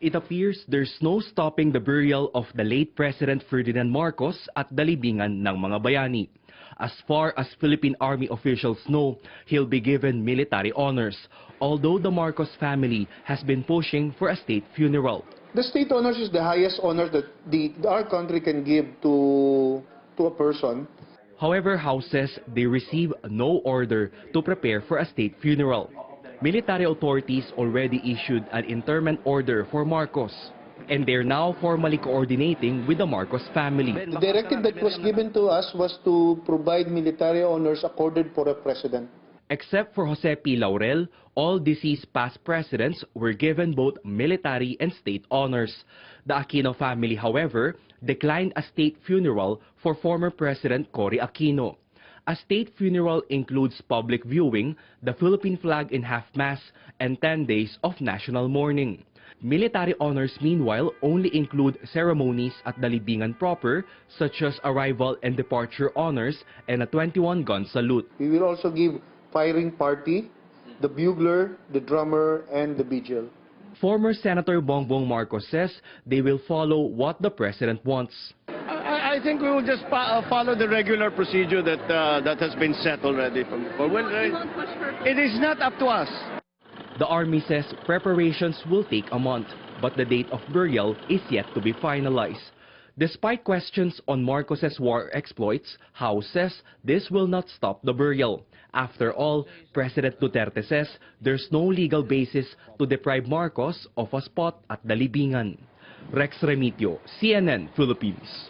It appears there's no stopping the burial of the late President Ferdinand Marcos at Dalibingan ng mga bayani. As far as Philippine Army officials know, he'll be given military honors, although the Marcos family has been pushing for a state funeral. The state honors is the highest honor that our country can give to a person. However, House says they receive no order to prepare for a state funeral. Military authorities already issued an interment order for Marcos, and they're now formally coordinating with the Marcos family. The directive that was given to us was to provide military honors accorded for a president. Except for Jose P. Laurel, all deceased past presidents were given both military and state honors. The Aquino family, however, declined a state funeral for former President Cory Aquino. A state funeral includes public viewing, the Philippine flag in half-mast, and 10 days of national mourning. Military honors, meanwhile, only include ceremonies at Dalibingan proper, such as arrival and departure honors and a 21-gun salute. We will also give firing party, the bugler, the drummer, and the vigil. Former Senator Bongbong Marcos says they will follow what the president wants. I think we will just follow the regular procedure that has been set already from before. Well, it is not up to us. The Army says preparations will take a month, but the date of burial is yet to be finalized. Despite questions on Marcos's war exploits, House says this will not stop the burial. After all, President Duterte says there's no legal basis to deprive Marcos of a spot at Dalibingan. Rex Remitio, CNN Philippines.